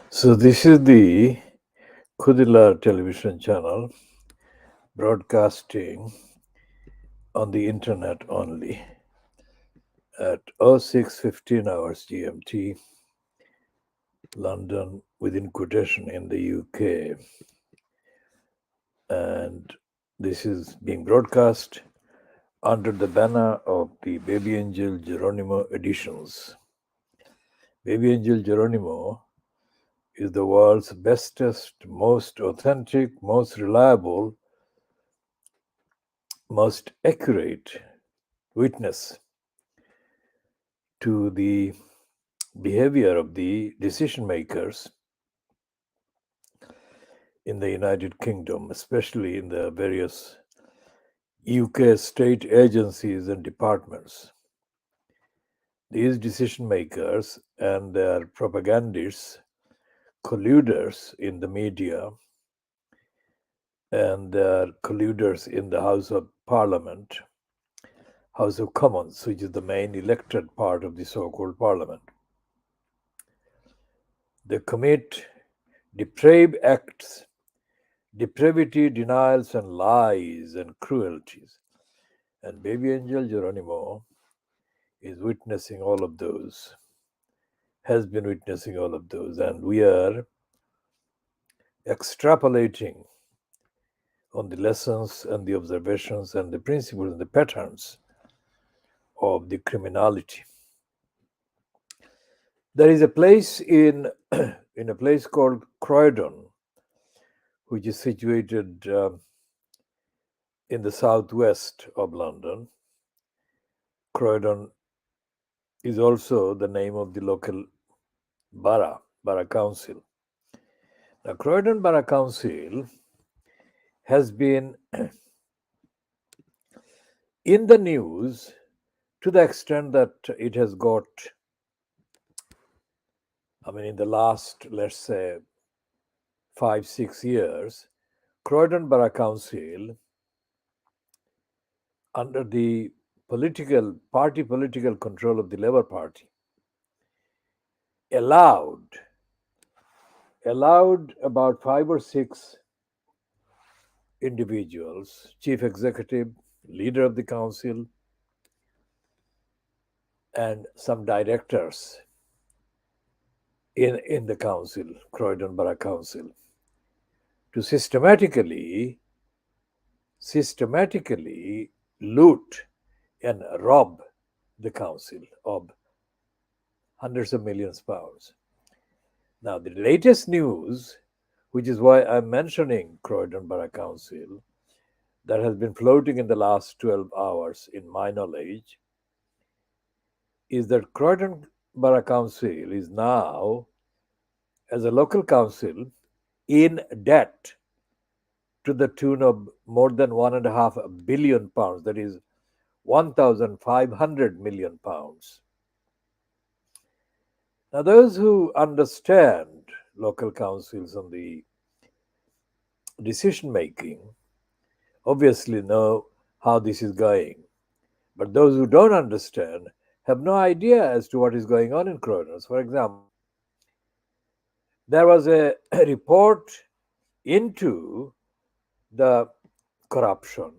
So this is the KhoodeelaarTV television channel broadcasting on the internet only at 06:15 hours GMT, London within quotation in the UK. And this is being broadcast under the banner of the Baby Angel Geronimo editions. Baby Angel Geronimo is the world's bestest, most authentic, most reliable, most accurate witness to the behavior of the decision makers in the United Kingdom, especially in the various UK state agencies and departments. These decision makers and their propagandists, colluders in the media, and their colluders in the House of Parliament, House of Commons, which is the main elected part of the so-called Parliament. They commit depraved acts, depravity, denials, and lies and cruelties. And Baby Angel Geronimo is witnessing all of those, has been witnessing all of those. And we are extrapolating on the lessons and the observations and the principles and the patterns of the criminality. There is a place in in a place called Croydon, which is situated in the southwest of London. Croydon is also the name of the local borough council. Now, Croydon Borough Council has been in the news to the extent that it has got, in the last, let's say, 5-6 years, Croydon Borough Council, under the political control of the Labour Party, allowed about 5 or 6 individuals, chief executive, leader of the council, and some directors in the council, Croydon Borough Council, to systematically loot and rob the council of hundreds of millions of pounds. Now, the latest news, which is why I'm mentioning Croydon Borough Council, that has been floating in the last 12 hours in my knowledge, is that Croydon Borough Council is now, as a local council, in debt to the tune of more than £1.5 billion, that is 1,500 million pounds. Now, those who understand local councils and the decision making obviously know how this is going. But those who don't understand have no idea as to what is going on in Croydon. For example, there was a report into the corruption,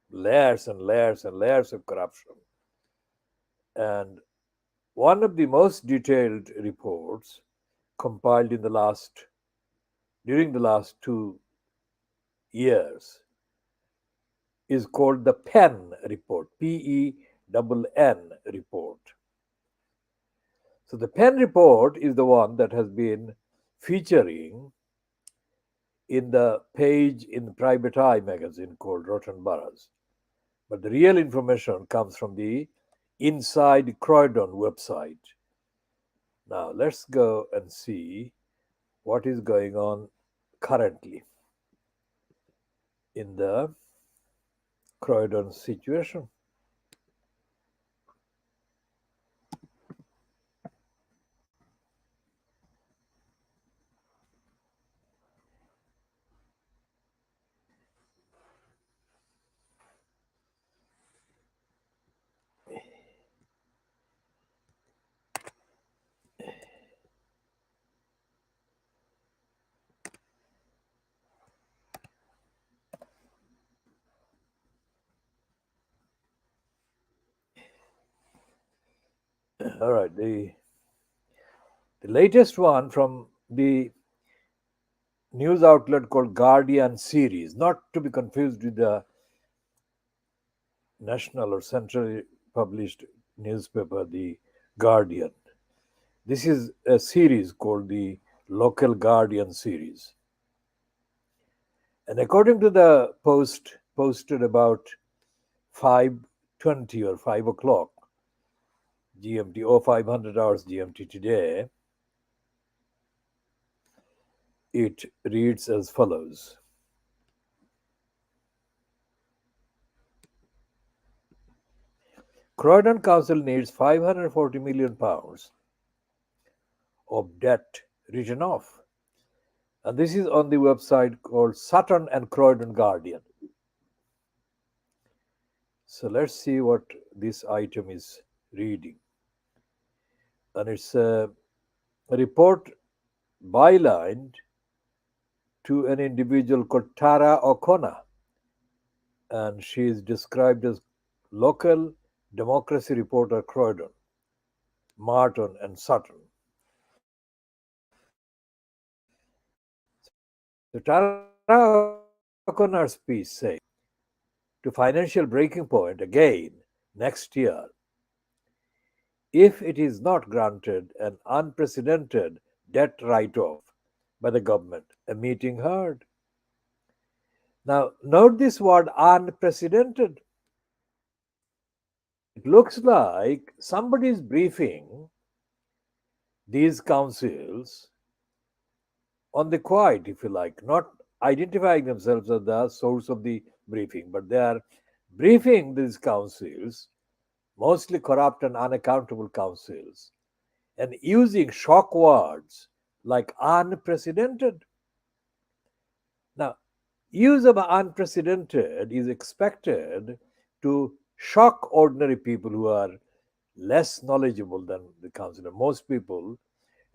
layers and layers and layers of corruption. And one of the most detailed reports compiled during the last 2 years is called the Penn report, Penn report. So the Penn report is the one that has been featuring in the page in the Private Eye magazine called Rotten Boroughs. But the real information comes from the Inside Croydon website. Now let's go and see what is going on currently in the Croydon situation. All right, the latest one from the news outlet called Guardian series, not to be confused with the national or centrally published newspaper, the Guardian. This is a series called the Local Guardian series. And according to the post posted about 5:20 or 5 o'clock GMT or 500 hours GMT today, it reads as follows. Croydon Council needs £540 million of debt written off. And this is on the website called Sutton and Croydon Guardian. So let's see what this item is reading. And it's a report bylined to an individual called Tara O'Connor. And she is described as local democracy reporter Croydon, Marton, and Sutton. So Tara O'Connor's piece says, to financial breaking point again next year if it is not granted an unprecedented debt write off by the government, a meeting heard. Now, note this word unprecedented. It looks like somebody is briefing these councils on the quiet, if you like, not identifying themselves as the source of the briefing, but they are briefing these councils, mostly corrupt and unaccountable councils, and using shock words like unprecedented. Now, use of unprecedented is expected to shock ordinary people who are less knowledgeable than the councillor. Most people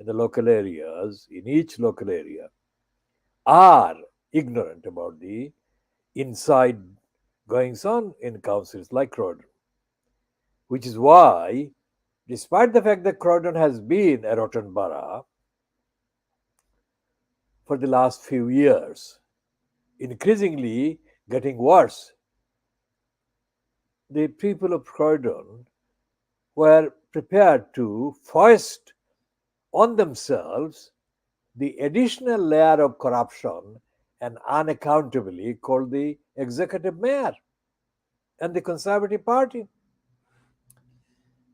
in the local areas, in each local area, are ignorant about the inside goings on in councils like Croydon, which is why, despite the fact that Croydon has been a rotten borough for the last few years, increasingly getting worse, the people of Croydon were prepared to foist on themselves the additional layer of corruption and unaccountability called the executive mayor and the Conservative Party.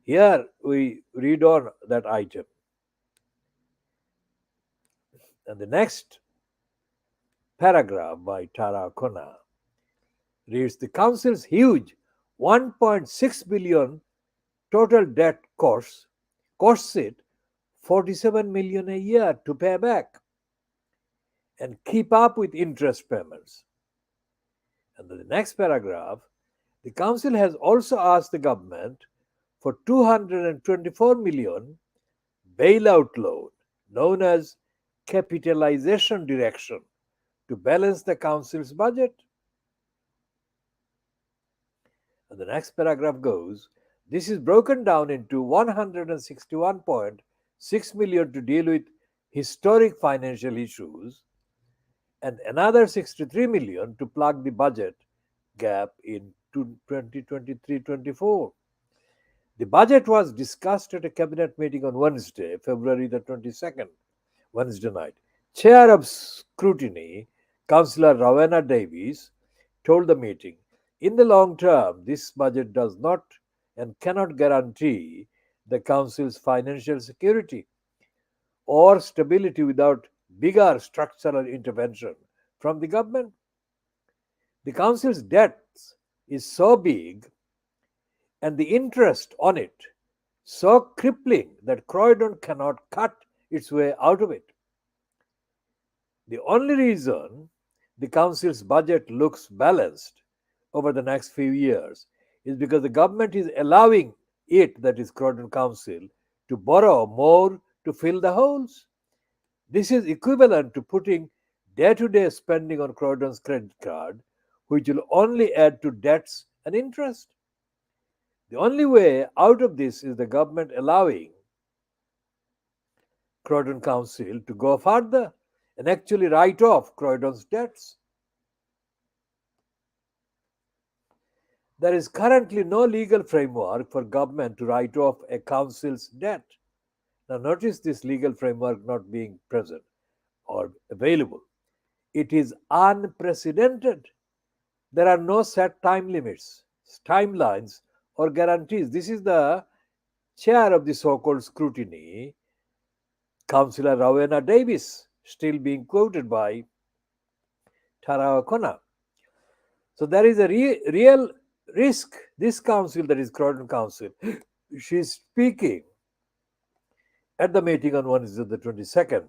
Here we read on that item. And the next paragraph by Tara O'Connor reads, the council's huge 1.6 billion total debt costs it 47 million a year to pay back and keep up with interest payments. And the next paragraph, the council has also asked the government for 224 million bailout loan known as capitalization direction to balance the council's budget. And the next paragraph goes, this is broken down into 161.6 million to deal with historic financial issues and another 63 million to plug the budget gap in 2023-24. The budget was discussed at a cabinet meeting on Wednesday, February the 22nd, Wednesday night. Chair of Scrutiny, Councillor Rowena Davies, told the meeting, in the long term, this budget does not and cannot guarantee the Council's financial security or stability without bigger structural intervention from the government. The Council's debt is so big and the interest on it so crippling that Croydon cannot cut its way out of it. The only reason the Council's budget looks balanced over the next few years is because the government is allowing it, that is Croydon Council, to borrow more to fill the holes. This is equivalent to putting day-to-day spending on Croydon's credit card, which will only add to debts and interest. The only way out of this is the government allowing Croydon Council to go further and actually write off Croydon's debts. There is currently no legal framework for government to write off a council's debt. Now, notice this legal framework not being present or available. It is unprecedented. There are no set time limits, timelines, or guarantees. This is the chair of the so called scrutiny, Councillor Rowena Davis, still being quoted by Tara O'Connor. So there is a real risk. This council, that is Croydon Council, she's speaking at the meeting on Wednesday, the 22nd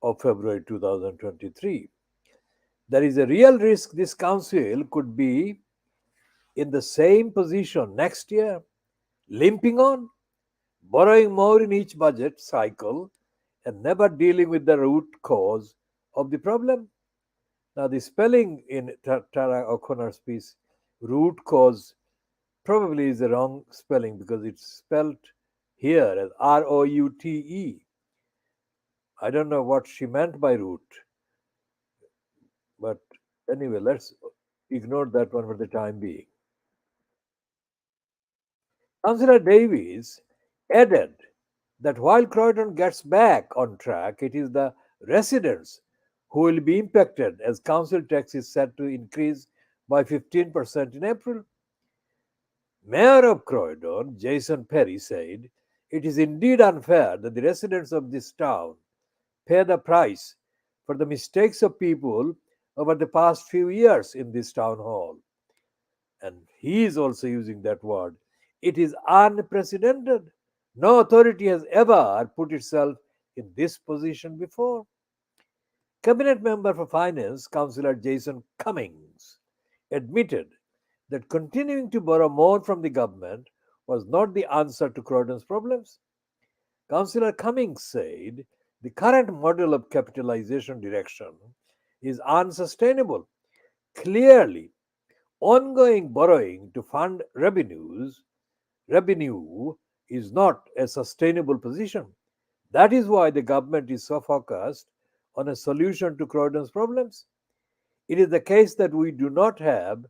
of February 2023. There is a real risk this council could be in the same position next year, limping on, borrowing more in each budget cycle, and never dealing with the root cause of the problem. Now, the spelling in Tara O'Connor's piece, root cause, probably is the wrong spelling because it's spelled here as ROUTE. I don't know what she meant by root, but anyway, let's ignore that one for the time being. Councillor Davies added that while Croydon gets back on track, it is the residents who will be impacted as council tax is set to increase by 15% in April. Mayor of Croydon, Jason Perry, said, "It is indeed unfair that the residents of this town pay the price for the mistakes of people over the past few years in this town hall." And he is also using that word. It is unprecedented. No authority has ever put itself in this position before. Cabinet member for Finance, Councillor Jason Cummings, admitted that continuing to borrow more from the government was not the answer to Croydon's problems. Councillor Cummings said the current model of capitalization direction is unsustainable. Clearly, ongoing borrowing to fund revenue is not a sustainable position. That is why the government is so focused on a solution to Croydon's problems. It is the case that we do not have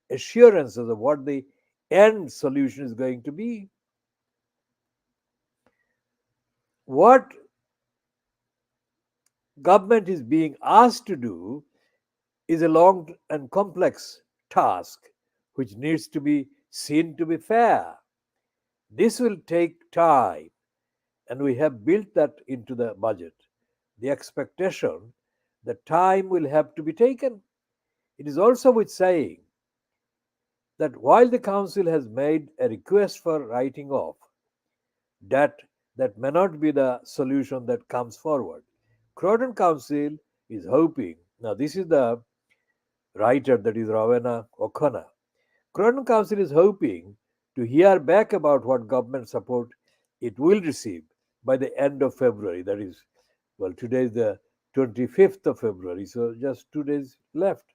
assurances of what the end solution is going to be. What government is being asked to do is a long and complex task which needs to be seen to be fair. This will take time, and we have built that into the budget. The expectation that time will have to be taken. It is also with saying that while the council has made a request for writing off debt, that may not be the solution that comes forward. Croydon Council is hoping, now this is the writer, that is Rowena O'Connor. Croydon Council is hoping to hear back about what government support it will receive by the end of February. That is, well, today is the 25th of February, so just 2 days left.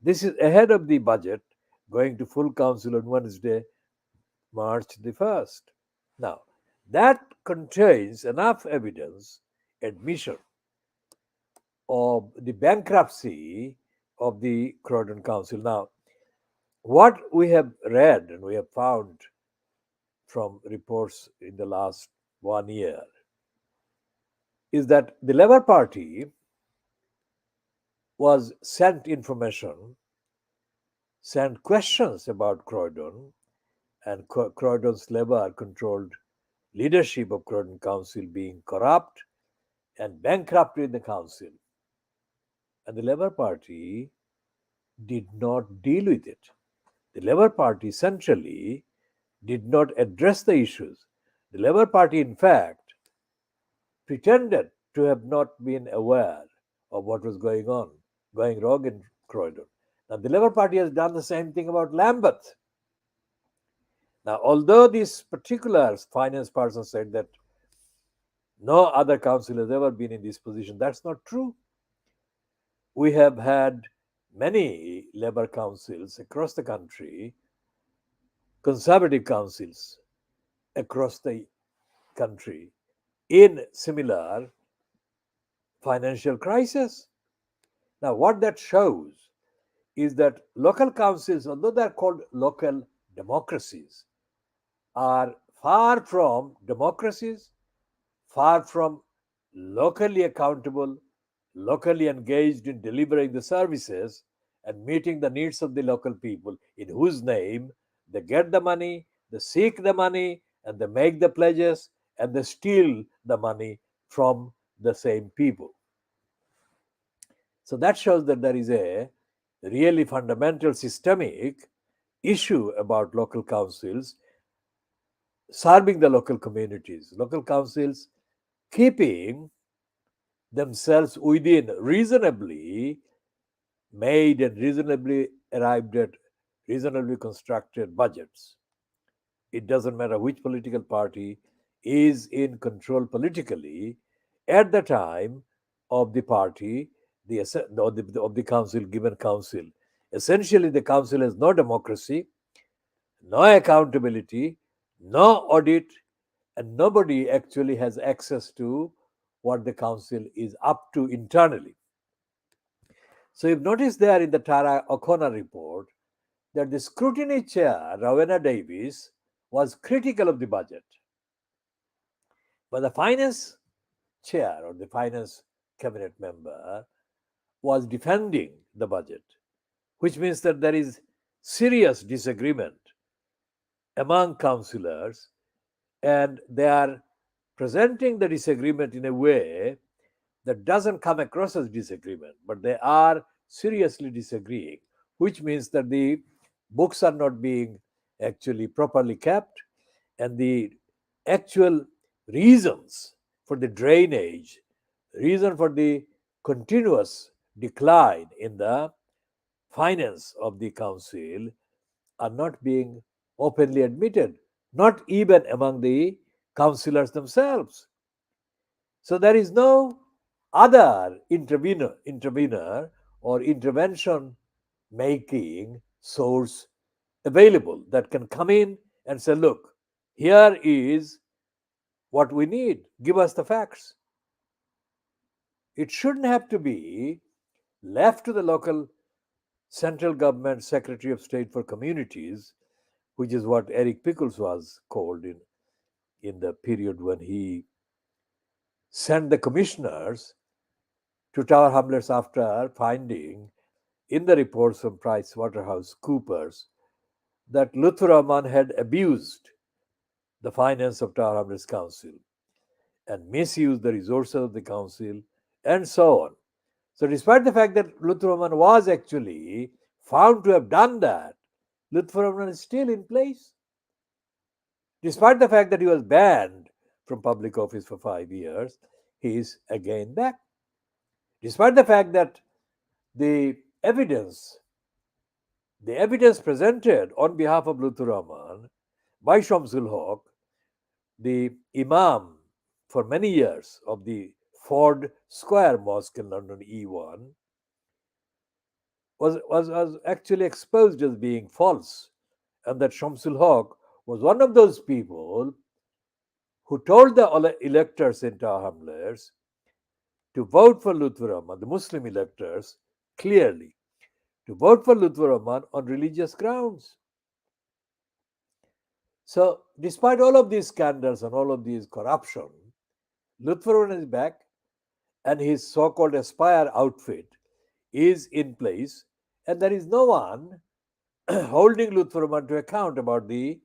This is ahead of the budget going to full council on Wednesday, March the 1st. Now, that contains enough evidence, admission of the bankruptcy of the Croydon Council. Now, what we have read and we have found from reports in the last 1 year is that the Labour Party was sent information, sent questions about Croydon, and Croydon's Labour controlled leadership of Croydon Council being corrupt and bankrupt in the council. And the Labour Party did not deal with it. The Labour Party centrally did not address the issues. The Labour Party, in fact, pretended to have not been aware of what was going wrong in Croydon. Now, the Labour Party has done the same thing about Lambeth. Now, although this particular finance person said that no other council has ever been in this position, that's not true. We have had many Labour councils across the country conservative councils across the country in similar financial crisis. Now, what that shows is that local councils, although they're called local democracies, are far from democracies, far from locally accountable, locally engaged in delivering the services and meeting the needs of the local people, in whose name they get the money, they seek the money, and they make the pledges, and they steal the money from the same people. So that shows that there is a really fundamental systemic issue about local councils serving the local communities, local councils keeping themselves within reasonably made and reasonably arrived at reasonably constructed budgets. It doesn't matter which political party is in control politically at the time of the party, of the council, given council. Essentially, the council has no democracy, no accountability, no audit, and nobody actually has access to what the council is up to internally. So you've noticed there in the Tara O'Connor report that the scrutiny chair, Rowena Davis, was critical of the budget. But the finance chair or the finance cabinet member was defending the budget, which means that there is serious disagreement among councillors, and they are presenting the disagreement in a way that doesn't come across as disagreement, but they are seriously disagreeing, which means that the books are not being actually properly kept, and the actual reasons for the drainage, reason for the continuous decline in the finance of the council are not being openly admitted, not even among the councillors themselves. So there is no other intervener or intervention making source available that can come in and say, look, here is what we need. Give us the facts. It shouldn't have to be left to the local central government secretary of state for communities, which is what Eric Pickles was called in the period when he sent the commissioners to Tower Hamlets after finding in the reports from PricewaterhouseCoopers that Lutfur Rahman had abused the finance of Tower Hamlets Council and misused the resources of the council and so on. So, despite the fact that Lutfur Rahman was actually found to have done that, Lutfur Rahman is still in place. Despite the fact that he was banned from public office for 5 years, he is again back. Despite the fact that the evidence the evidence presented on behalf of Lutfur Rahman by Shamsul Haq, the Imam for many years of the Ford Square Mosque in London E1, was actually exposed as being false, and that Shamsul Haq was one of those people who told the electors in Tower Hamlets to vote for Lutfur Rahman, the Muslim electors, clearly, to vote for Lutfur Rahman on religious grounds. So, despite all of these scandals and all of these corruption, Lutfur Rahman is back, and his so-called Aspire outfit is in place, and there is no one holding Lutfur Rahman to account about the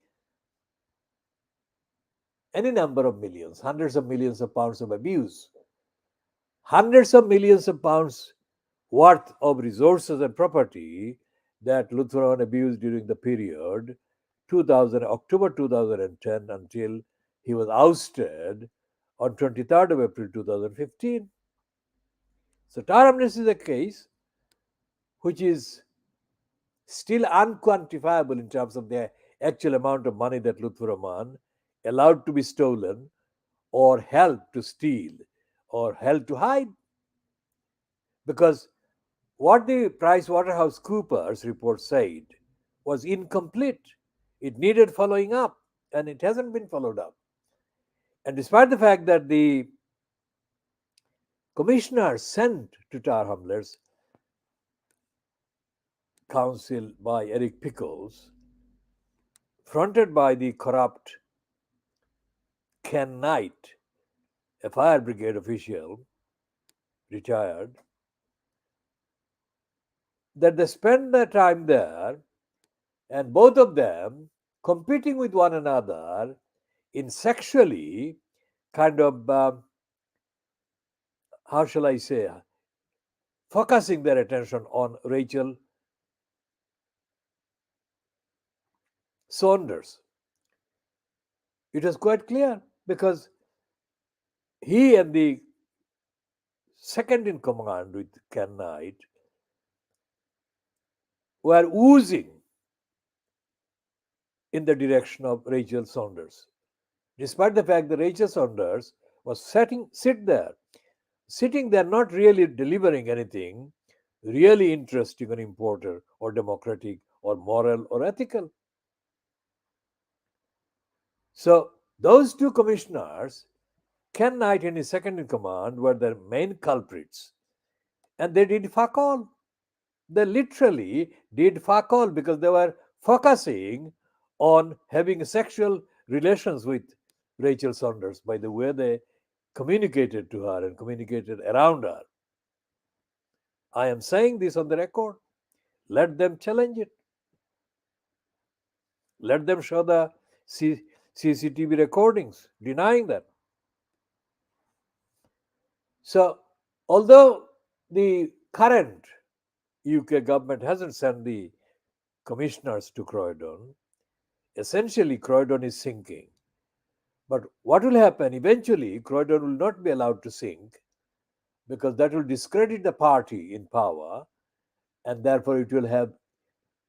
any number of millions, hundreds of millions of pounds of abuse, hundreds of millions of pounds worth of resources and property that Lutfur Rahman abused during the period October 2010 until he was ousted on 23rd of April 2015. So Tower Hamlets is a case which is still unquantifiable in terms of the actual amount of money that Lutfur Rahman allowed to be stolen or helped to steal or helped to hide. Because what the PricewaterhouseCoopers report said was incomplete. It needed following up, and it hasn't been followed up. And despite the fact that the commissioner sent to Tar Hamlets Council by Eric Pickles, fronted by the corrupt Ken Knight, a fire brigade official, retired, that they spent their time there, and both of them competing with one another in sexually kind of, how shall I say, focusing their attention on Rachel Saunders. It was quite clear because he and the second in command with Ken Knight were oozing in the direction of Rachel Saunders, despite the fact that Rachel Saunders was sitting there, not really delivering anything really interesting or important or democratic or moral or ethical. So those two commissioners, Ken Knight and his second in command, were the main culprits, and they did fuck all. They literally did fuck all because they were focusing on having sexual relations with Rachel Saunders by the way they communicated to her and communicated around her. I am saying this on the record. Let them challenge it. Let them show the CCTV recordings denying that. So, although the current UK government hasn't sent the commissioners to Croydon, essentially Croydon is sinking. But what will happen eventually, Croydon will not be allowed to sink because that will discredit the party in power, and therefore it will have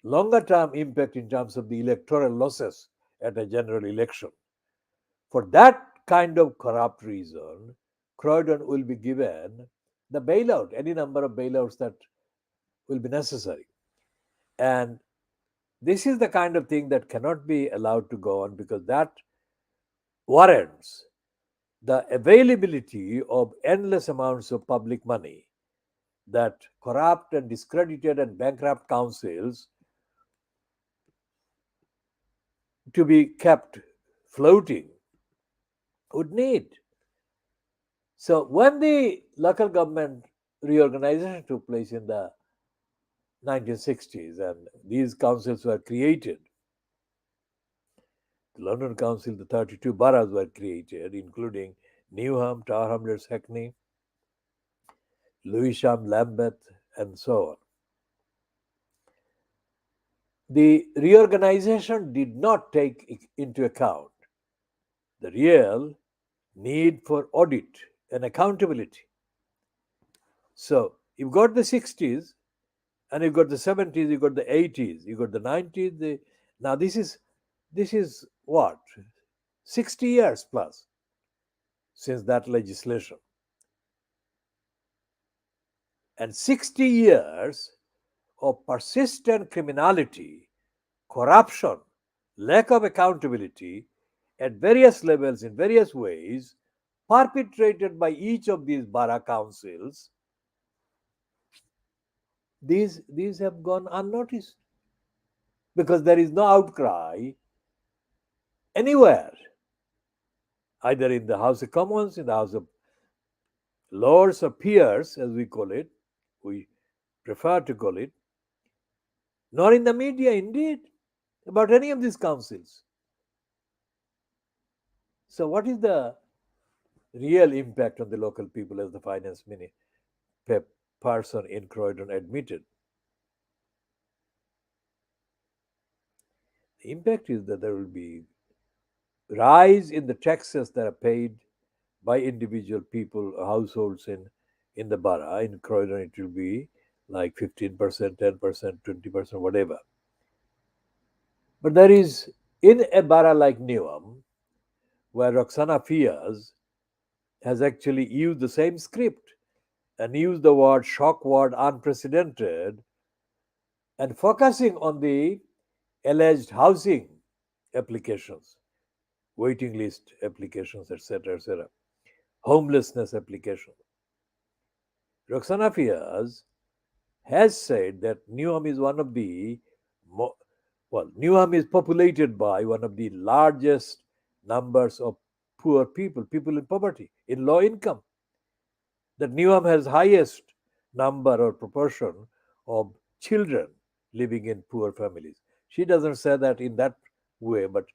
longer term impact in terms of the electoral losses at a general election. For that kind of corrupt reason, Croydon will be given the bailout, any number of bailouts that will be necessary. And this is the kind of thing that cannot be allowed to go on because that warrants the availability of endless amounts of public money that corrupt and discredited and bankrupt councils to be kept floating would need. So when the local government reorganization took place in the 1960s and these councils were created, the London Council, the 32 boroughs were created, including Newham, Tower Hamlets, Hackney, Lewisham, Lambeth, and so on. The reorganization did not take into account the real need for audit and accountability. So you've got the 60s, and you've got the 70s, you've got the 80s, you've got the 90s. Now this is what, 60 years plus since that legislation, and 60 years of persistent criminality, corruption, lack of accountability at various levels in various ways perpetrated by each of these borough councils. These have gone unnoticed because there is no outcry anywhere, either in the House of Commons, in the House of Lords or Peers, as we call it, we prefer to call it, nor in the media, indeed, about any of these councils. So, what is the real impact on the local people, as the finance person in Croydon admitted? The impact is that there will be rise in the taxes that are paid by individual people or households in the borough. In Croydon, it will be like 15%, 10%, 20%, whatever. But there is, in a borough like Newham, where Roxana Fiaz has actually used the same script and used the word shock word unprecedented and focusing on the alleged housing applications, waiting list applications, etc., etc., homelessness applications. Roxana Fiaz has said that Newham is one of the Newham is populated by one of the largest numbers of poor people, people in poverty, in low income. That Newham has highest number or proportion of children living in poor families. She doesn't say that in that way, but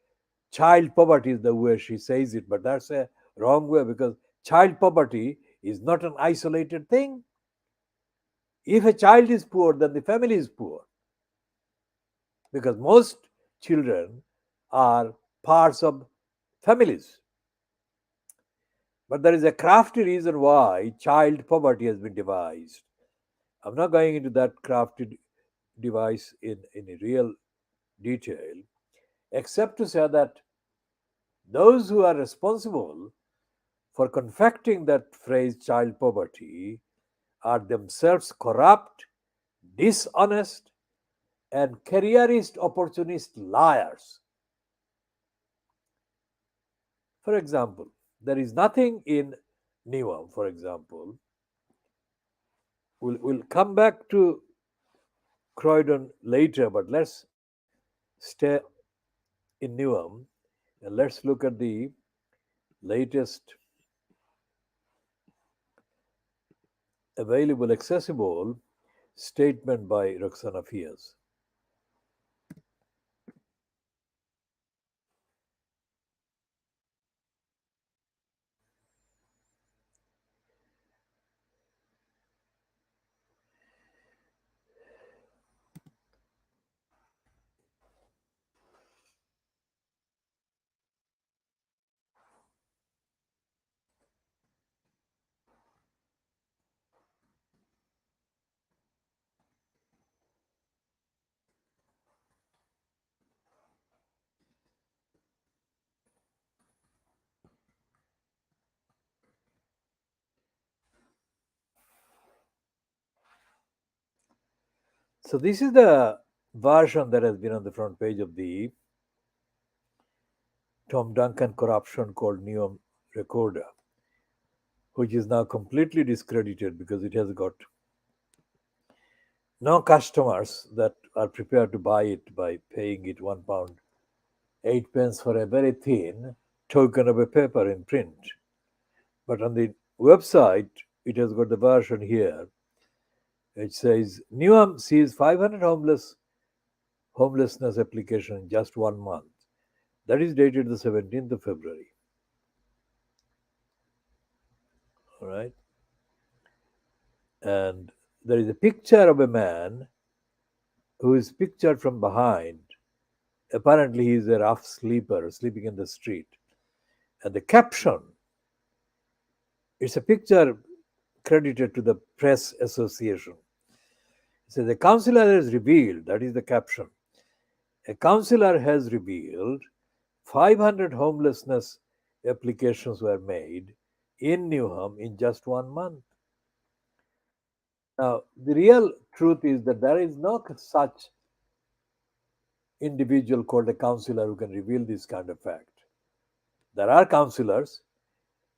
child poverty is the way she says it. But that's a wrong way because child poverty is not an isolated thing. If a child is poor, then the family is poor because most children are parts of families. But there is a crafty reason why child poverty has been devised. I'm not going into that crafty device in a real detail, except to say that those who are responsible for confecting that phrase child poverty are themselves corrupt, dishonest, and careerist opportunist liars. For example, there is nothing in Newham, for example. We'll come back to Croydon later, but let's stay in Newham and let's look at the latest available, accessible statement by Roxana Fias. So this is the version that has been on the front page of the Tom Duncan corruption called Newham Recorder, which is now completely discredited because it has got no customers that are prepared to buy it by paying it £1 8 pence for a very thin token of a paper in print. But on the website, it has got the version here. It says Newham sees 500 homelessness application in just 1 month. That is dated the 17th of February. All right. And there is a picture of a man who is pictured from behind. Apparently, he is a rough sleeper sleeping in the street. And the caption, it's a picture credited to the Press Association. It says, a councillor has revealed, that is the caption, a councillor has revealed 500 homelessness applications were made in Newham in just 1 month. Now, the real truth is that there is no such individual called a councillor who can reveal this kind of fact. There are councillors,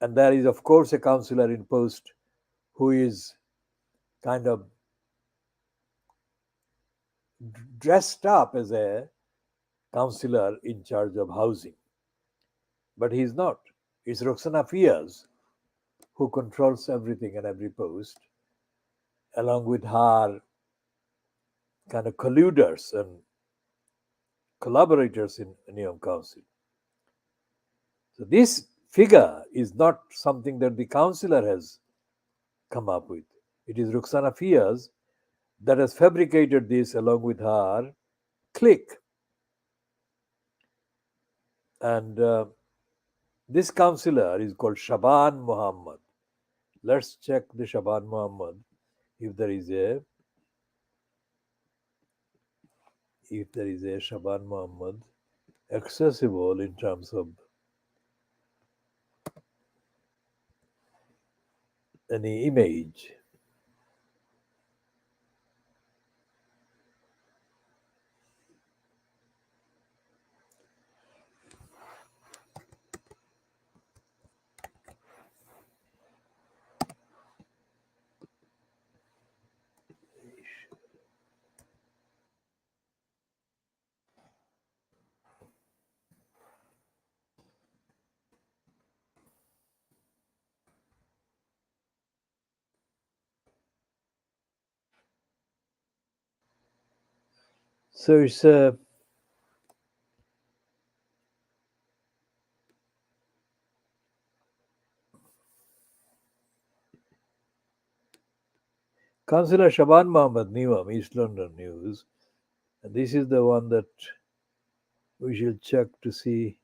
and there is, of course, a councillor in post who is kind of dressed up as a councillor in charge of housing. But he is not. It's Roxana Fias who controls everything and every post, along with her kind of colluders and collaborators in Newham Council. So this figure is not something that the councillor has come up with. It is Roxana Fias that has fabricated this along with her clique. And this councillor is called Shaban Muhammad. Let's check the Shaban Muhammad if there is a Shaban Muhammad accessible in terms of any image. So it's a Councillor Shaban Mohammed Niwam, East London News. And this is the one that we should check to see.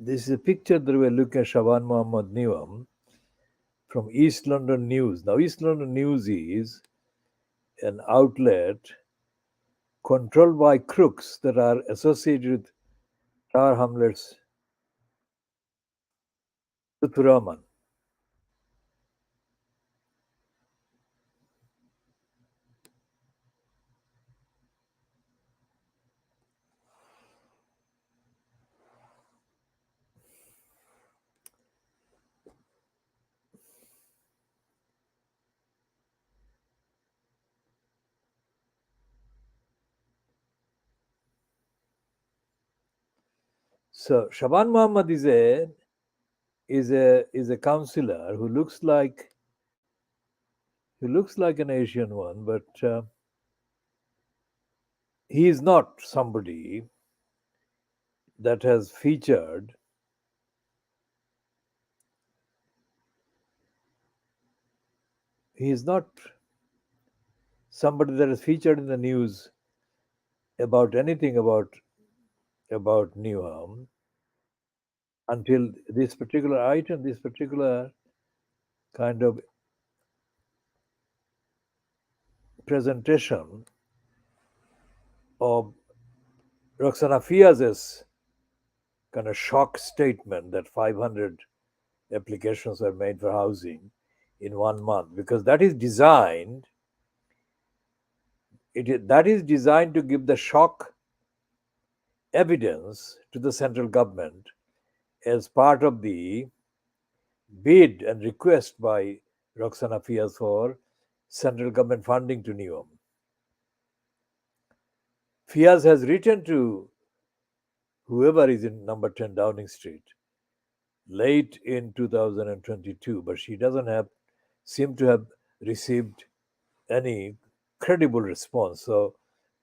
This is a picture that we're looking at Shaban Mohammed Niwam from East London News. Now, East London News is an outlet controlled by crooks that are associated with Tower Hamlets, Rahman. So Shaban Mohammed is a councillor who looks like an Asian one, but he is not somebody that has featured. He is not somebody that is featured in the news about anything about Newham until this particular item, this particular kind of presentation of Roxana Fiaz's kind of shock statement that 500 applications were made for housing in 1 month, because that is designed to give the shock evidence to the central government as part of the bid and request by Roxana Fiaz for central government funding to Newham. Fiaz has written to whoever is in number 10 Downing Street late in 2022, but she doesn't seem to have received any credible response. So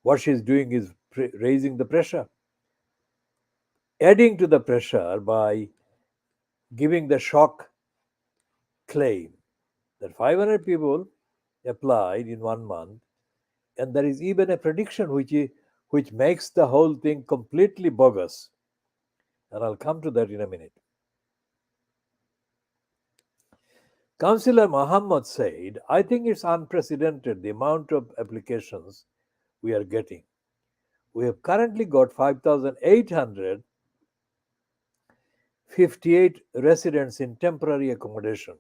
what she's doing is raising the pressure, adding to the pressure by giving the shock claim that 500 people applied in 1 month, and there is even a prediction which makes the whole thing completely bogus. And I'll come to that in a minute. Councillor Muhammad said, I think it's unprecedented the amount of applications we are getting. We have currently got 5,858 residents in temporary accommodation.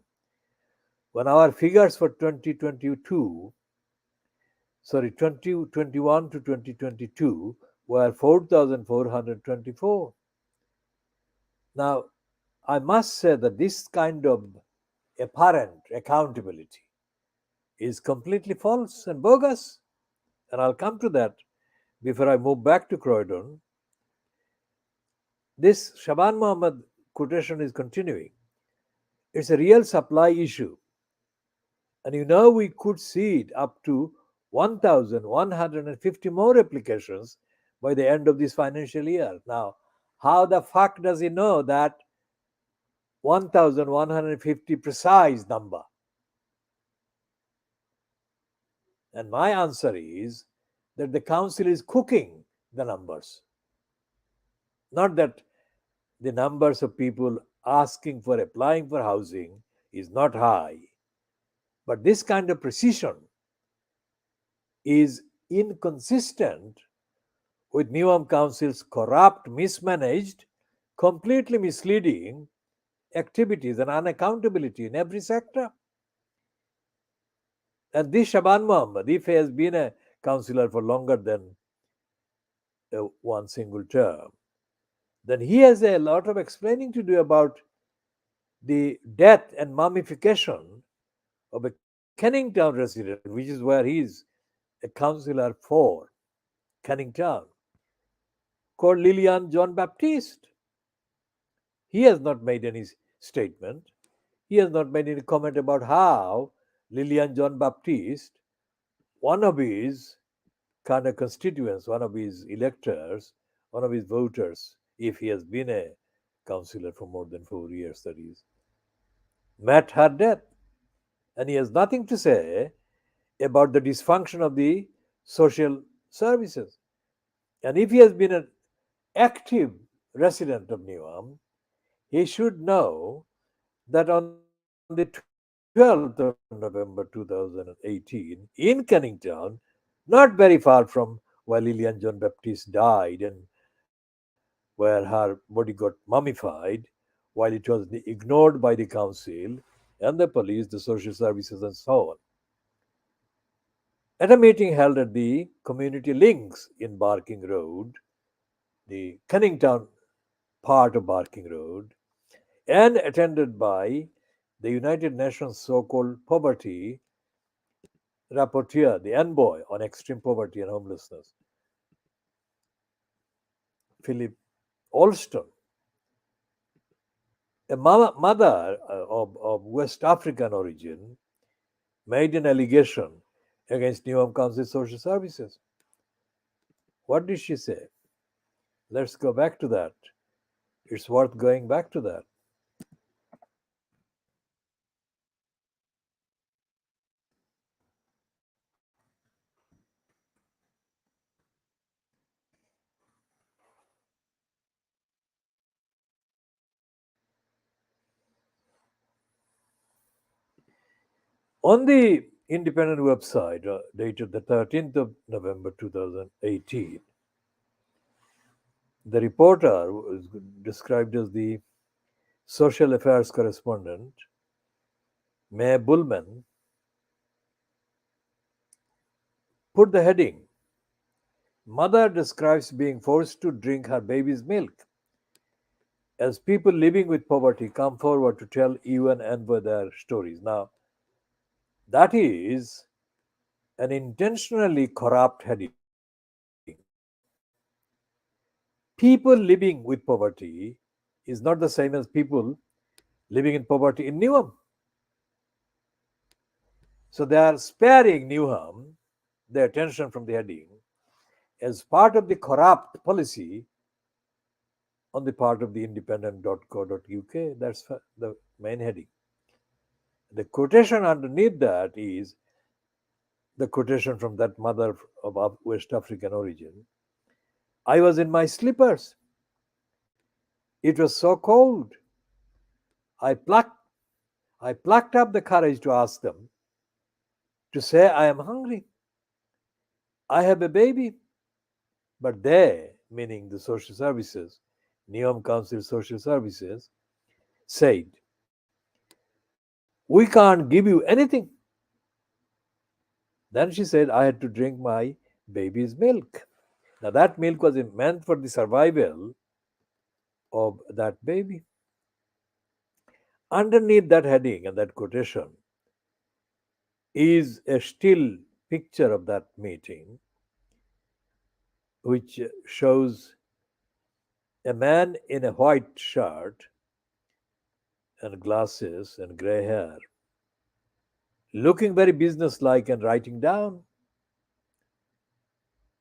When our figures for 2021 to 2022 were 4,424. Now, I must say that this kind of apparent accountability is completely false and bogus. And I'll come to that before I move back to Croydon. This Shaban Mohammed quotation is continuing. It's a real supply issue. And we could see it up to 1,150 more applications by the end of this financial year. Now, how the fuck does he know that 1,150 precise number? And my answer is that the council is cooking the numbers. Not that the numbers of people applying for housing is not high, but this kind of precision is inconsistent with Newham Council's corrupt, mismanaged, completely misleading activities and unaccountability in every sector. And this Shaban Mohammed, if he has been a councillor for longer than one single term, then he has a lot of explaining to do about the death and mummification of a Canning Town resident, which is where he is a councillor for Canning Town, called Lillian John Baptiste. He has not made any statement. He has not made any comment about how Lillian John Baptiste, one of his kind of constituents, one of his electors, one of his voters, if he has been a councillor for more than 4 years, that is, met her death. And he has nothing to say about the dysfunction of the social services. And if he has been an active resident of Newham, he should know that on the 12th of November 2018, in Kennington, not very far from where Lillian John Baptiste died and where her body got mummified, while it was ignored by the council and the police, the social services, and so on. At a meeting held at the Community Links in Barking Road, the Kennington part of Barking Road, and attended by the United Nations so called poverty rapporteur, the envoy on extreme poverty and homelessness, Philip Alston, a mother of West African origin, made an allegation against Newham Council Social Services. What did she say? Let's go back to that. It's worth going back to that. On the independent website dated the 13th of November 2018, the reporter was described as the social affairs correspondent, May Bullman, put the heading Mother describes being forced to drink her baby's milk as people living with poverty come forward to tell you and Enver their stories. Now, that is an intentionally corrupt heading. People living with poverty is not the same as people living in poverty in Newham. So they are sparing Newham the attention from the heading as part of the corrupt policy on the part of the independent.co.uk. That's the main heading. The quotation underneath that is the quotation from that mother of West African origin. I was in my slippers. It was so cold. I plucked, I plucked up the courage to ask them to say I am hungry. I have a baby. But they, meaning the social services, Newham Council Social Services, said, we can't give you anything. Then she said, I had to drink my baby's milk. Now, that milk was meant for the survival of that baby. Underneath that heading and that quotation is a still picture of that meeting, which shows a man in a white shirt and glasses and gray hair, looking very businesslike and writing down.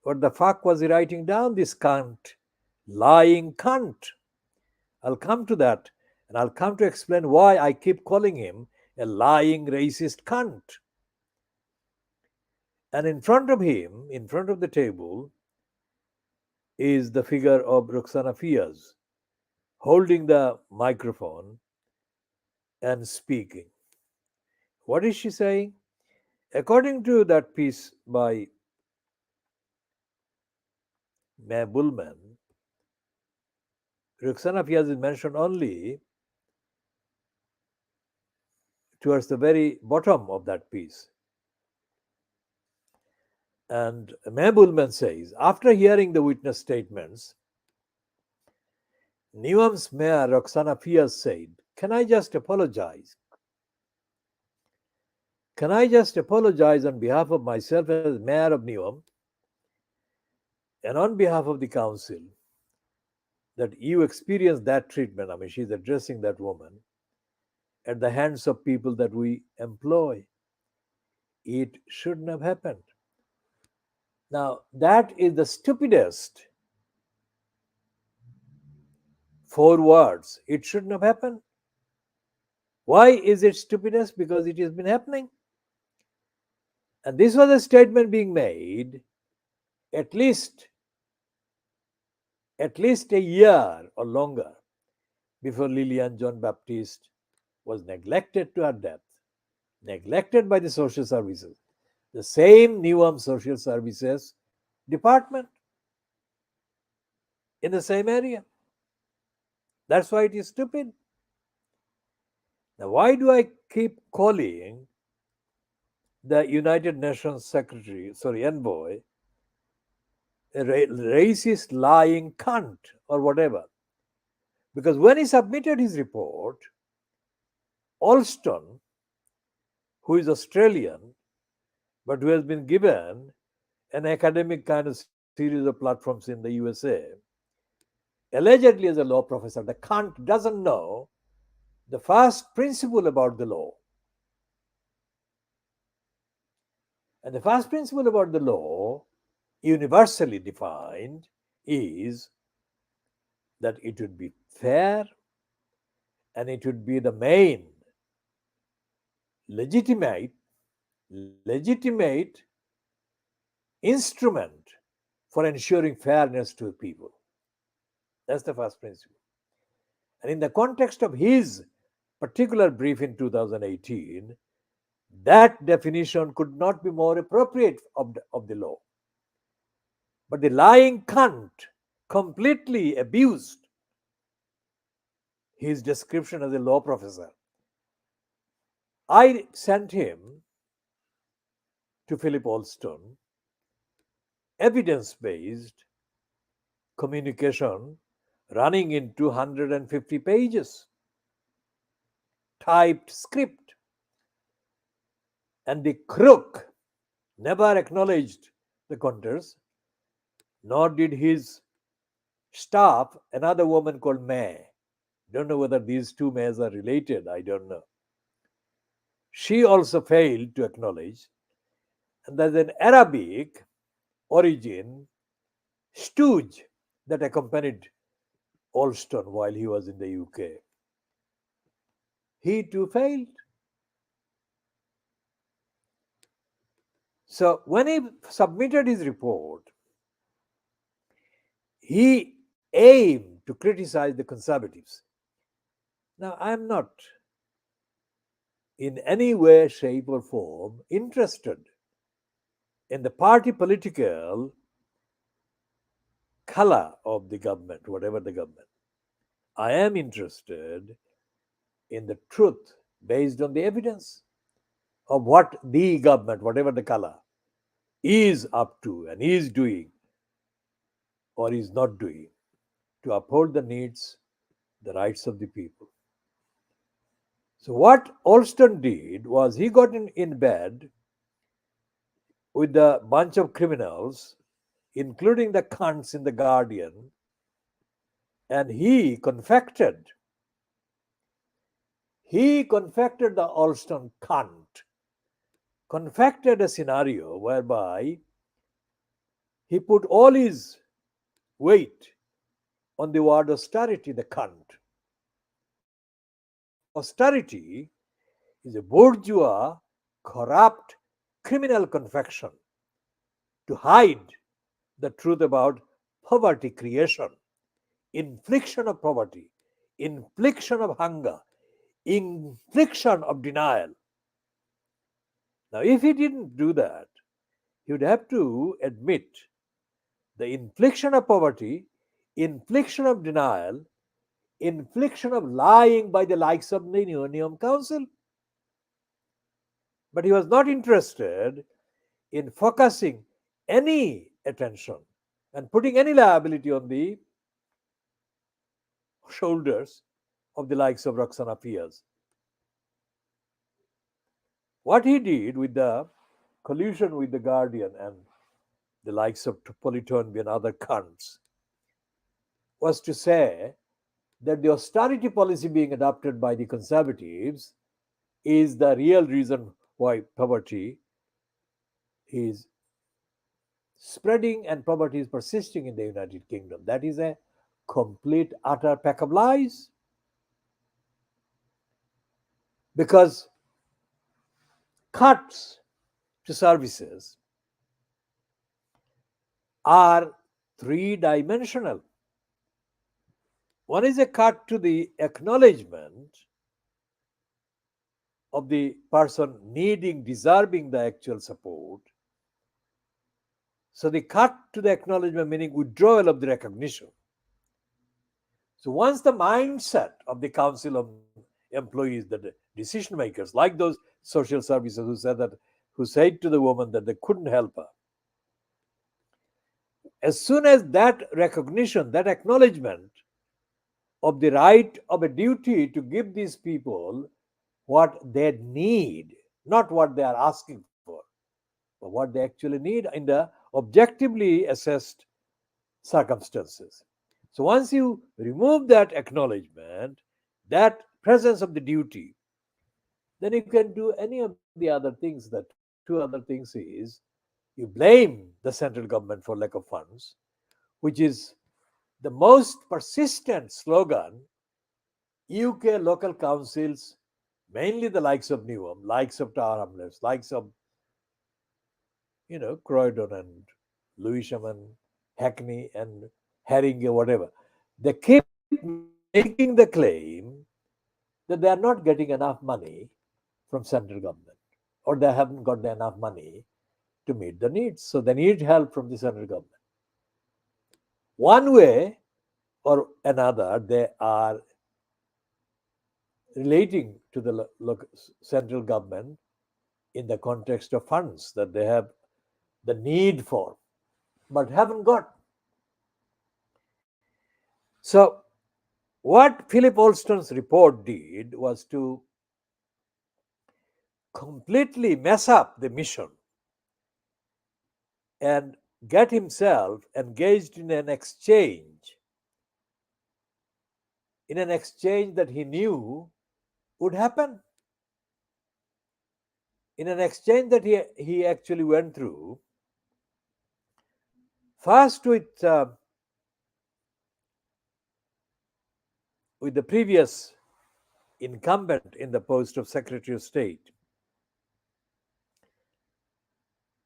What the fuck was he writing down? This cunt. Lying cunt. I'll come to that and I'll come to explain why I keep calling him a lying racist cunt. And in front of him, in front of the table, is the figure of Roxana Fiaz holding the microphone and speaking. What is she saying? According to that piece by May Bullman, Roxana Fiaz is mentioned only towards the very bottom of that piece. And May Bullman says, after hearing the witness statements, Newham's Mayor Roxana Fiaz said, can I just apologize? Can I just apologize on behalf of myself as Mayor of Newham and on behalf of the council that you experienced that treatment? I mean, she's addressing that woman. at the hands of people that we employ. It shouldn't have happened. Now, that is the stupidest four words. It shouldn't have happened. Why is it stupidest? Because it has been happening. And this was a statement being made at least a year or longer before Lillian John Baptiste was neglected to her death, neglected by the social services, the same Newham Social Services Department in the same area. That's why it is stupid. Now, why do I keep calling the United Nations envoy, a racist, lying cunt or whatever? Because when he submitted his report, Alston, who is Australian, but who has been given an academic kind of series of platforms in the USA, allegedly as a law professor, the cunt doesn't know the first principle about the law. And the first principle about the law, universally defined, is that it would be fair and it would be the main legitimate instrument for ensuring fairness to people. That's the first principle. And in the context of his particular brief in 2018, that definition could not be more appropriate of the law. But the lying cunt completely abused his description as a law professor. I sent him to Philip Alston evidence based communication running in 250 pages, typed script. And the crook never acknowledged the contents, nor did his staff, another woman called May. Don't know whether these two Mays are related, I don't know. She also failed to acknowledge. And there's an Arabic origin stooge that accompanied Alston while he was in the UK. He too failed. So when he submitted his report, he aimed to criticize the conservatives. Now, I am not in any way, shape, or form interested in the party political color of the government, whatever the government. I am interested in the truth based on the evidence of what the government, whatever the color, is up to and is doing or is not doing to uphold the needs, the rights of the people. So, what Alston did was he got in bed with a bunch of criminals, including the cunts in the Guardian, and he confected the Alston cunt, confected a scenario whereby he put all his weight on the word austerity, the cunt. Austerity is a bourgeois, corrupt, criminal confection to hide the truth about poverty creation, infliction of poverty, infliction of hunger, infliction of denial. Now, if he didn't do that, he would have to admit the infliction of poverty, infliction of denial, infliction of lying by the likes of the Newham Council. But he was not interested in focusing any attention and putting any liability on the shoulders of the likes of Roxana Fias. What he did with the collusion with the Guardian and the likes of Politonby and other cunts was to say that the austerity policy being adopted by the conservatives is the real reason why poverty is spreading and poverty is persisting in the United Kingdom. That is a complete, utter pack of lies. Because cuts to services are three dimensional. One is a cut to the acknowledgement of the person needing, deserving the actual support. So the cut to the acknowledgement meaning withdrawal of the recognition. So once the mindset of the council of employees, the decision makers, like those social services who said to the woman that they couldn't help her, as soon as that recognition, that acknowledgement of the right of a duty to give these people what they need, not what they are asking for, but what they actually need in the objectively assessed circumstances. So once you remove that acknowledgement, that presence of the duty, then you can do any of the other things. The two other things is you blame the central government for lack of funds, which is the most persistent slogan UK local councils, mainly the likes of Newham, likes of Tower Hamlets, likes of Croydon and Lewisham and Hackney and Haringey, whatever, they keep making the claim that they are not getting enough money from central government, or they haven't got enough money to meet the needs. So they need help from the central government. One way or another, they are relating to the central government in the context of funds that they have the need for, but haven't got. So, what Philip Alston's report did was to completely mess up the mission and get himself engaged in an exchange that he knew would happen, in an exchange that he actually went through, first with the previous incumbent in the post of Secretary of State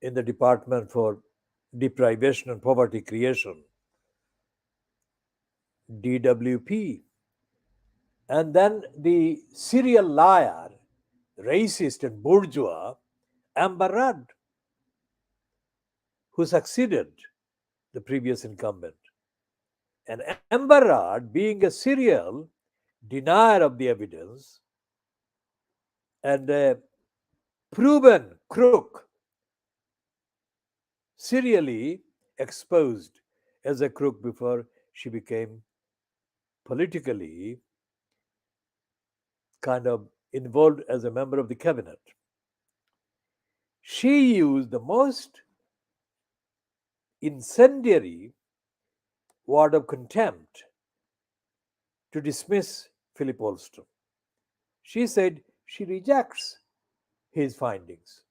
in the Department for Deprivation and Poverty Creation, DWP, and then the serial liar, racist, and bourgeois Amber Rudd, who succeeded the previous incumbent. And Amber Rudd, being a serial denier of the evidence and a proven crook, serially exposed as a crook before she became politically kind of involved as a member of the cabinet. She used the most incendiary word of contempt to dismiss Philip Alston. She said she rejects his findings.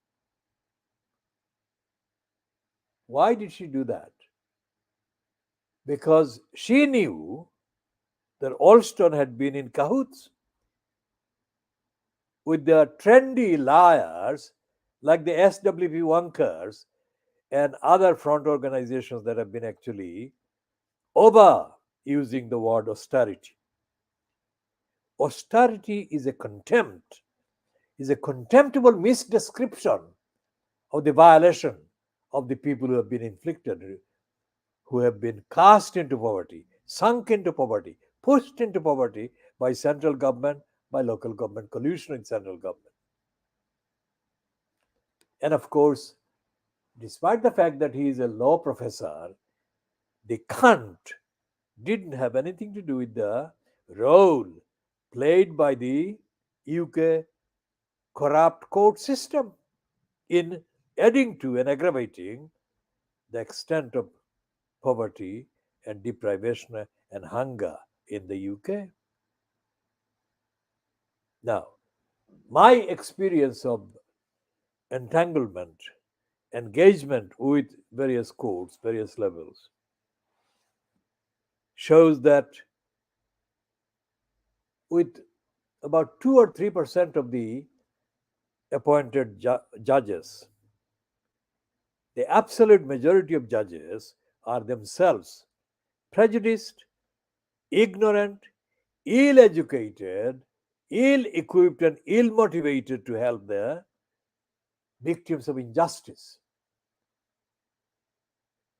Why did she do that? Because she knew that Alston had been in cahoots with the trendy liars like the SWP Wonkers and other front organizations that have been actually overusing the word austerity. Austerity is a contempt, is a contemptible misdescription of the violation of the people who have been inflicted, who have been cast into poverty, sunk into poverty, pushed into poverty by central government, by local government, collusion with central government. And of course, despite the fact that he is a law professor, the cunt didn't have anything to do with the role played by the UK corrupt court system in adding to and aggravating the extent of poverty and deprivation and hunger in the UK. Now, my experience of entanglement, engagement with various courts, various levels, shows that with about 2 or 3% of the appointed judges, the absolute majority of judges are themselves prejudiced, ignorant, ill educated, ill equipped, and ill motivated to help the victims of injustice.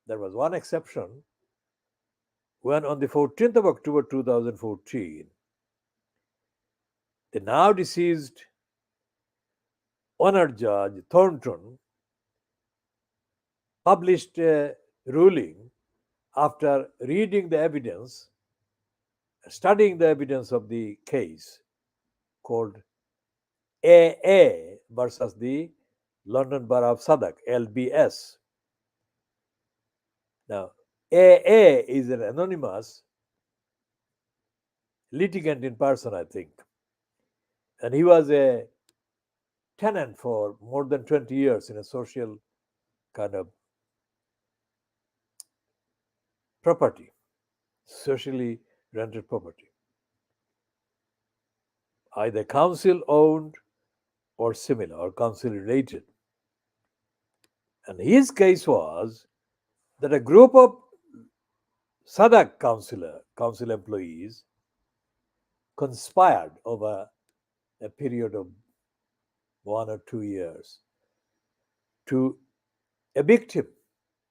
There was one exception when, on the 14th of October 2014, the now deceased Honored Judge Thornton published a ruling after reading the evidence, studying the evidence of the case called AA versus the London Borough of Southwark, LBS. Now, AA is an anonymous litigant in person, I think. And he was a tenant for more than 20 years in a social kind of property, socially rented property, either council owned or similar or council related. And his case was that a group of Southwark council employees conspired over a period of 1 or 2 years to evict him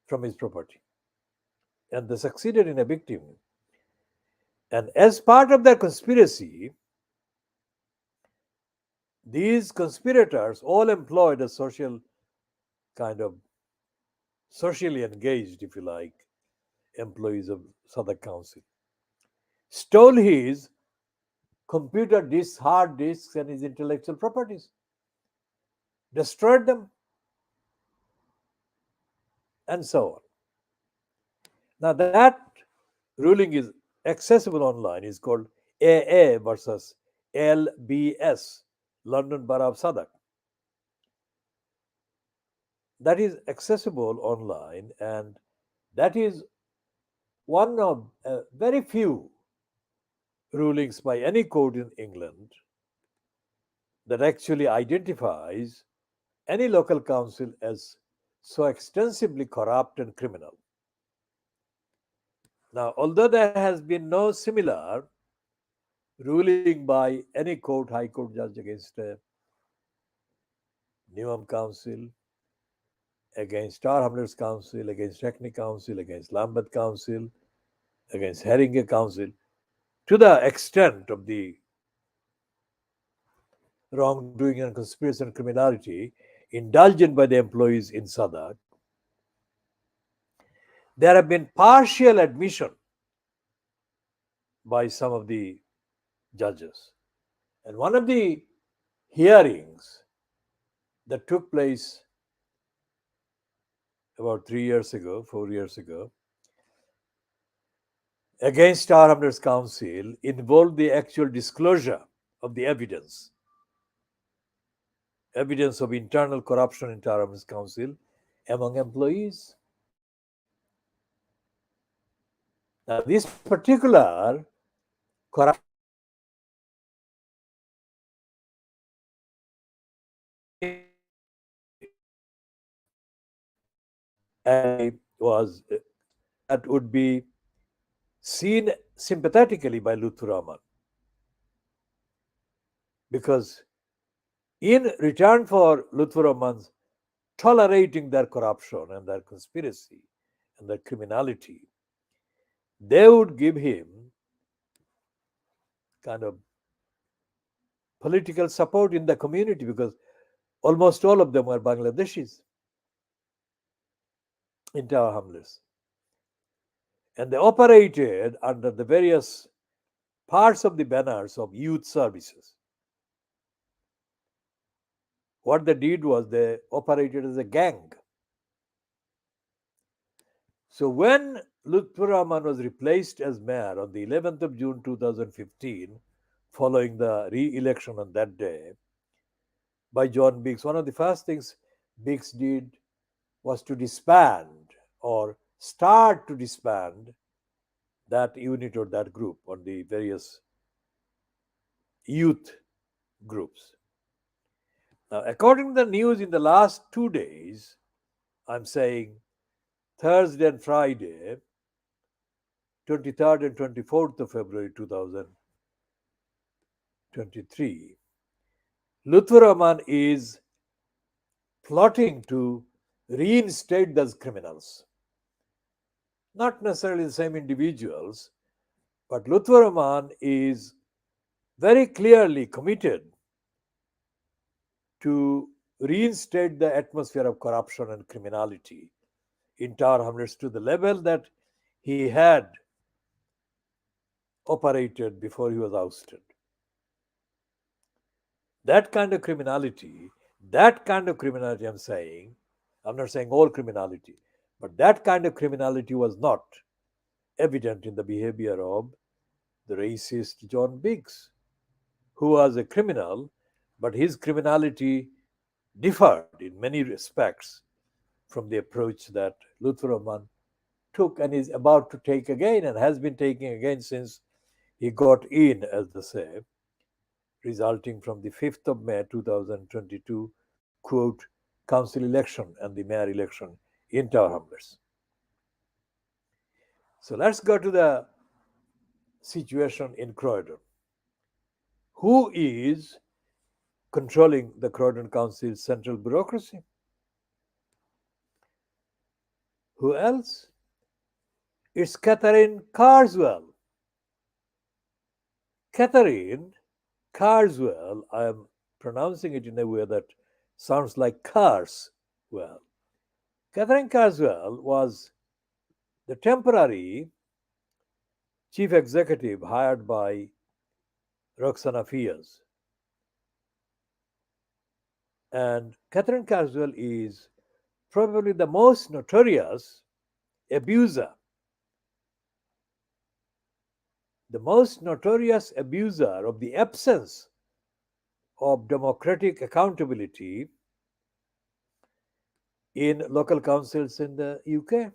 from his property. And they succeeded in evicting him. And as part of their conspiracy, these conspirators all employed a social kind of socially engaged, if you like, employees of Southwark Council, stole his computer disks, hard disks, and his intellectual properties, destroyed them, and so on. Now, that ruling is accessible online, is called AA versus LBS, London Borough of Southwark. That is accessible online, and that is one of very few rulings by any court in England that actually identifies any local council as so extensively corrupt and criminal. Now, although there has been no similar ruling by any court, high court judge against Newham Council, against Tower Hamlets Council, against Hackney Council, against Lambeth Council, against Haringey Council, to the extent of the wrongdoing and conspiracy and criminality indulged by the employees in Southwark, there have been partial admission by some of the judges. And one of the hearings that took place about 3 years ago, 4 years ago, against Tower Hamlets Council involved the actual disclosure of the evidence of internal corruption in Tower Hamlets Council among employees. Now, this particular corruption was that would be seen sympathetically by Lutfur Rahman, because in return for Lutfur Rahman's tolerating their corruption and their conspiracy and their criminality, they would give him kind of political support in the community, because almost all of them were Bangladeshis in Tower Hamlets. And they operated under the various parts of the banners of youth services. What they did was they operated as a gang. So when Lutfur Rahman was replaced as mayor on the 11th of June 2015, following the re-election on that day by John Biggs. One of the first things Biggs did was to disband or start to disband that unit or that group on the various youth groups. Now, according to the news in the last 2 days, I'm saying Thursday and Friday, 23rd and 24th of February 2023, Lutfur Rahman is plotting to reinstate those criminals. Not necessarily the same individuals, but Lutfur Rahman is very clearly committed to reinstate the atmosphere of corruption and criminality in Tower Hamlets to the level that he had operated before he was ousted. That kind of criminality, I'm not saying all criminality, but that kind of criminality was not evident in the behavior of the racist John Biggs, who was a criminal, but his criminality differed in many respects from the approach that Lutfur Rahman took and is about to take again and has been taking again since he got in, as they say, resulting from the 5th of May 2022, quote, council election and the mayor election in Tower Hamlets. So let's go to the situation in Croydon. Who is controlling the Croydon Council's central bureaucracy? Who else? It's Catherine Carswell. Catherine Carswell, I am pronouncing it in a way that sounds like Carswell. Catherine Carswell was the temporary chief executive hired by Roxana Fias. And Catherine Carswell is probably the most notorious abuser, of the absence of democratic accountability in local councils in the UK.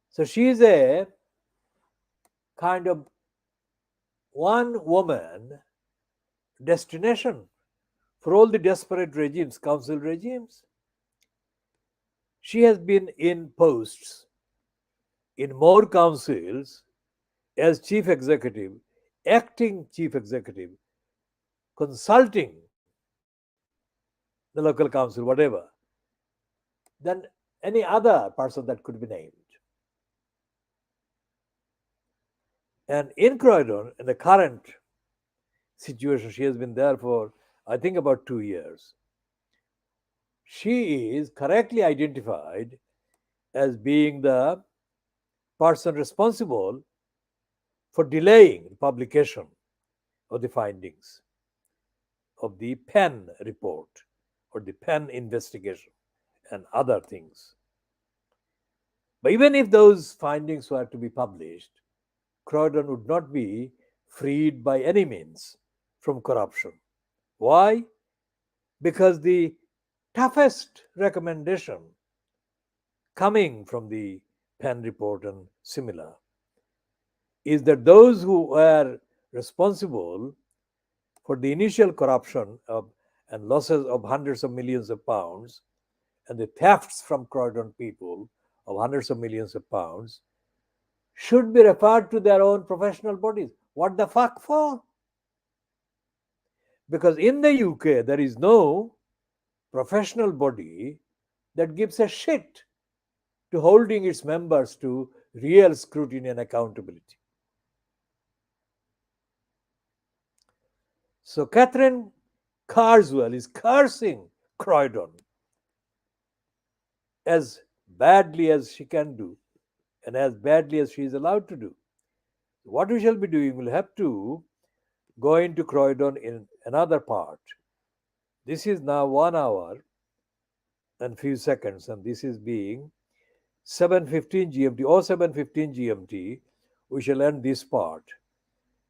So she is a kind of one woman destination for all the desperate regimes, council regimes. She has been in posts in more councils as chief executive, acting chief executive, consulting the local council, whatever, than any other person that could be named. And in Croydon, in the current situation, she has been there for, I think, about 2 years. She is correctly identified as being the person responsible for delaying the publication of the findings of the Penn report or the Penn investigation and other things. But even if those findings were to be published, Croydon would not be freed by any means from corruption. Why? Because the toughest recommendation coming from the Penn report and similar is that those who were responsible for the initial corruption and losses of hundreds of millions of pounds and the thefts from Croydon people of hundreds of millions of pounds should be referred to their own professional bodies. What the fuck for? Because in the UK, there is no professional body that gives a shit to holding its members to real scrutiny and accountability. So Catherine Carswell is cursing Croydon as badly as she can do and as badly as she is allowed to do. What we shall be doing, we'll have to go into Croydon in another part. This is now 1 hour and few seconds, and this is being 7:15 GMT or 7:15 GMT, we shall end this part.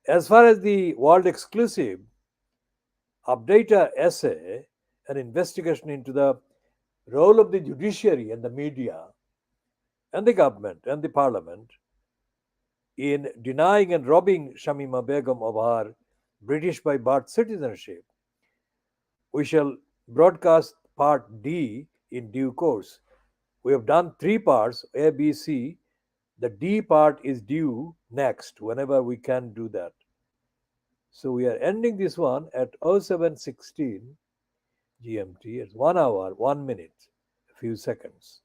As far as the world exclusive updater essay, an investigation into the role of the judiciary and the media and the government and the parliament in denying and robbing Shamima Begum of her British by birth citizenship, we shall broadcast part D in due course. We have done three parts A, B, C. The D part is due next, whenever we can do that. So we are ending this one at 07:16 GMT. It's 1 hour, 1 minute, a few seconds.